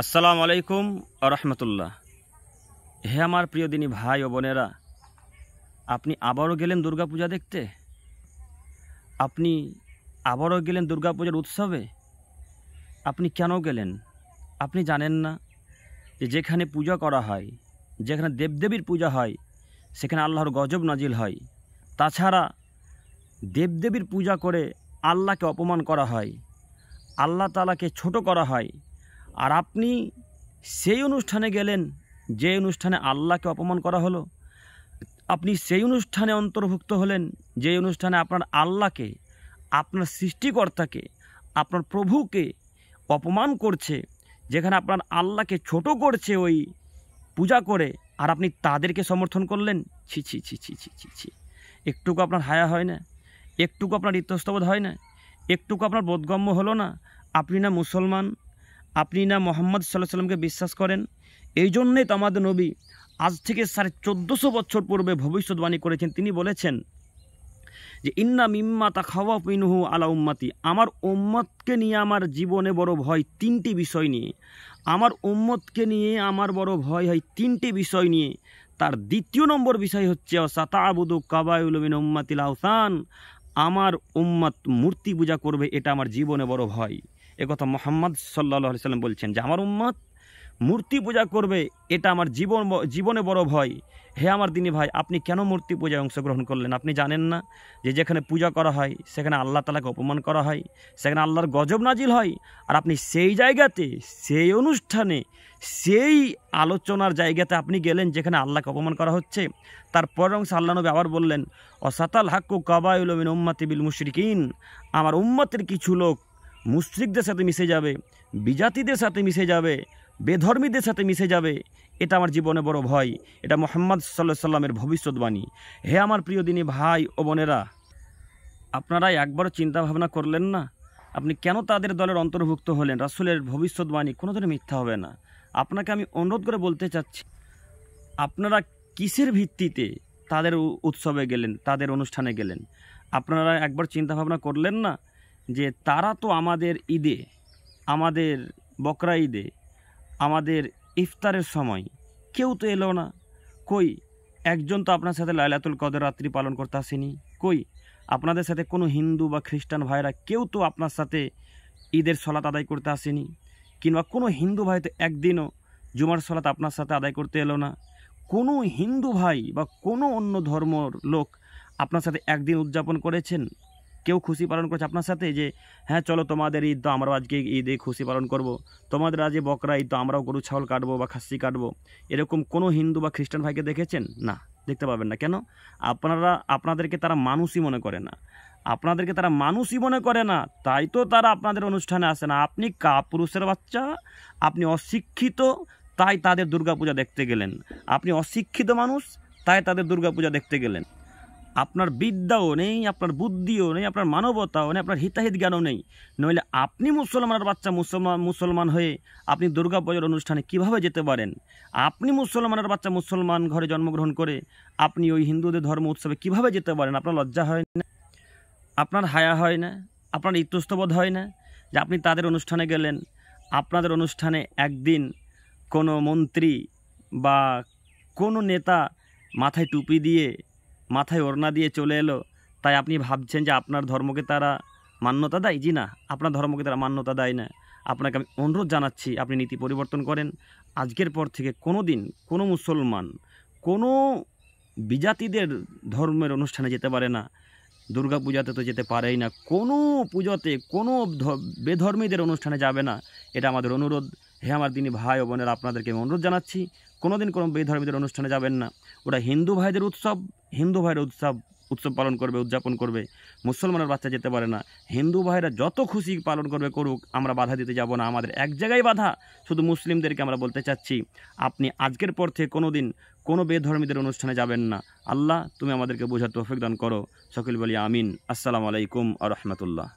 আসসালামু আলাইকুম রহমতুল্লাহ। হে আমার প্রিয় দিনী ভাই ও বোনেরা, আপনি আবারও গেলেন দুর্গাপূজা দেখতে। আপনি আবারও গেলেন দুর্গাপূজার উৎসবে। আপনি কেন গেলেন? আপনি জানেন না যে যেখানে পূজা করা হয়, যেখানে দেবদেবীর পূজা হয়, সেখানে আল্লাহর গজব নাজিল হয়। তাছাড়া দেবদেবীর পূজা করে আল্লাহকে অপমান করা হয়, আল্লাহ তাআলাকে ছোট করা হয়। আর আপনি সেই অনুষ্ঠানে গেলেন যে অনুষ্ঠানে আল্লাহকে অপমান করা হলো। আপনি সেই অনুষ্ঠানে অন্তর্ভুক্ত হলেন যে অনুষ্ঠানে আপনার আল্লাহকে, আপনার সৃষ্টিকর্তাকে, আপনার প্রভুকে অপমান করছে, যেখানে আপনার আল্লাহকে ছোট করছে ওই পূজা করে, আর আপনি তাদেরকে সমর্থন করলেন। ছি ছি ছি ছি ছি ছি ছি। একটুকু আপনার হায়া হয় না? একটুকু আপনার ইতস্তবোধ হয় না? একটুকু আপনার বোধগম্য হলো না? আপনি না মুসলমান, আপনি না মুহাম্মদ সাল্লাল্লাহু আলাইহি ওয়াসাল্লামকে বিশ্বাস করেন? এই জন্যই তো আমাদের নবী আজ থেকে 1450 বছর পূর্বে ভবিষ্যৎবাণী করেছেন। তিনি বলেছেন যে ইন্না মিম্মা তাখাওয়াফ মিনহু আলা উম্মতি, আমার উম্মতকে নিয়ে আমার জীবনে বড় ভয় তিনটি বিষয় নিয়ে। আমার উম্মতকে নিয়ে আমার বড় ভয় হয় তিনটি বিষয় নিয়ে। তার দ্বিতীয় নম্বর বিষয় হচ্ছে সাতাবুদু কাবাইল মিন উম্মাতিল আওসান, আমার উম্মত মূর্তি পূজা করবে, এটা আমার জীবনে বড় ভয়। একথা মুহাম্মদ সাল্লাল্লাহু আলাইহি সাল্লাম বলছেন যে আমার উম্মত মূর্তি পূজা করবে, এটা আমার জীবনে বড় ভয়। হে আমার দিনী ভাই, আপনি কেন মূর্তি পূজায় অংশগ্রহণ করলেন? আপনি জানেন না যে যেখানে পূজা করা হয় সেখানে আল্লাহ তাআলাকে অপমান করা হয়, সেখানে আল্লাহর গজব নাজিল হয়। আর আপনি সেই জায়গাতে, সেই অনুষ্ঠানে, সেই আলোচনার জায়গাতে আপনি গেলেন যেখানে আল্লাহকে অপমান করা হচ্ছে। তারপর অংশ আল্লাহ নবী আবার বললেন অসাতাল হাক্কু কাবাইল মিন উম্মতি বিল মুশরিকিন, আমার উম্মতের কিছু লোক মুশরিকদের সাথে মিশে যাবে, বিজাতিদের সাথে মিশে যাবে, বেধর্মীদের সাথে মিশে যাবে। এটা আমার জীবনে বড় ভয়। এটা মুহাম্মদ সাল্লাল্লাহু আলাইহি সাল্লামের ভবিষ্যৎবাণী। হে আমার প্রিয় দিনী ভাই ও বোনেরা, আপনারা একবারও চিন্তা ভাবনা করলেন না আপনি কেন তাদের দলের অন্তর্ভুক্ত হলেন? রাসূলের ভবিষ্যৎবাণী কোনোদিনও মিথ্যা হবে না। আপনাকে আমি অনুরোধ করে বলতে চাচ্ছি, আপনারা কিসের ভিত্তিতে তাদের উৎসবে গেলেন, তাদের অনুষ্ঠানে গেলেন? আপনারা একবার চিন্তা ভাবনা করলেন না যে তারা তো আমাদের ঈদে, আমাদের বকরা ঈদে, আমাদের ইফতারের সময় কেউ তো এলো না। কই একজন তো আপনার সাথে লাইলাতুল কদর রাত্রি পালন করতে আসেনি। কই আপনাদের সাথে কোনো হিন্দু বা খ্রিস্টান ভাইরা কেউ তো আপনার সাথে ঈদের সলাত আদায় করতে আসেনি। কিংবা কোনো হিন্দু ভাই তো একদিনও জুমার সলাত আপনার সাথে আদায় করতে এলো না। কোনো হিন্দু ভাই বা কোনো অন্য ধর্মর লোক আপনার সাথে একদিন উদযাপন করেছেন? কেউ খুশি পালন করেছে আপনার সাথে যে হ্যাঁ চলো তোমাদের ঈদ তো আমরাও আজকে ঈদে খুশি পালন করব, তোমাদের আজকে বকরা ঈদ তো আমরাও গরু ছাগল কাটবো বা খাসি কাটবো? এরকম কোনো হিন্দু বা খ্রিস্টান ভাইকে দেখেছেন? না, দেখতে পাবেন না। কেন? আপনাদেরকে তারা মানুষই মনে করে না। আপনাদেরকে তারা মানুষই মনে করে না, তাই তো তারা আপনাদের অনুষ্ঠানে আসে না। আপনি কাপুরুষের বাচ্চা, আপনি অশিক্ষিত, তাই তাদের দুর্গাপূজা দেখতে গেলেন। আপনি অশিক্ষিত মানুষ, তাই তাদের দুর্গাপূজা দেখতে গেলেন। আপনার বিদ্যাও নেই, আপনার বুদ্ধিও নেই, আপনার মানবতাও নেই, আপনার হিতাহিত জ্ঞানও নেই। নইলে আপনি মুসলমানের বাচ্চা মুসলমান হয়ে আপনি দুর্গাপূজার অনুষ্ঠানে কিভাবে যেতে পারেন? আপনি মুসলমানের বাচ্চা মুসলমান ঘরে জন্মগ্রহণ করে আপনি ওই হিন্দুদের ধর্ম উৎসবে কিভাবে যেতে পারেন? আপনার লজ্জা হয় না? আপনার হায়া হয় না? আপনার ইতস্তবোধ হয় না যে আপনি তাদের অনুষ্ঠানে গেলেন? আপনাদের অনুষ্ঠানে একদিন কোনো মন্ত্রী বা কোনো নেতা মাথায় টুপি দিয়ে, মাথায় ওড়না দিয়ে চলে এলো, তাই আপনি ভাবছেন যে আপনার ধর্মকে তারা মান্যতা দেয়? জি না, আপনার ধর্মকে তারা মান্যতা দেয় না। আপনাকে আমি অনুরোধ জানাচ্ছি আপনি নীতি পরিবর্তন করেন। আজকের পর থেকে কোনো দিন কোনো মুসলমান কোনো বিজাতিদের ধর্মের অনুষ্ঠানে যেতে পারে না। দুর্গাপূজাতে তো যেতে পারেই না, কোনো পুজোতে কোনো বেধর্মীদের অনুষ্ঠানে যাবে না। এটা আমাদের অনুরোধ। হে আমার দিনী ভাই ও বোনেরা, আপনাদেরকে আমি অনুরোধ জানাচ্ছি কোনোদিন কোনো বেধর্মীদের অনুষ্ঠানে যাবেন না। ওটা হিন্দু ভাইদের উৎসব, হিন্দু ভাইয়ের উৎসব পালন করবে, উদযাপন করবে। মুসলমানের বাচ্চা যেতে পারে না। হিন্দু ভাইরা যত খুশি পালন করবে করুক, আমরা বাধা দিতে যাব না। আমাদের এক জায়গায় বাধা, শুধু মুসলিমদেরকে আমরা বলতে চাচ্ছি আপনি আজকের পর থেকে কোনো দিন কোনো বেধর্মীদের অনুষ্ঠানে যাবেন না। আল্লাহ তুমি আমাদেরকে বোঝার তৌফিক দান করো। সকল বলি আমিন। আসসালামু আলাইকুম আ রহমতুল্লাহ।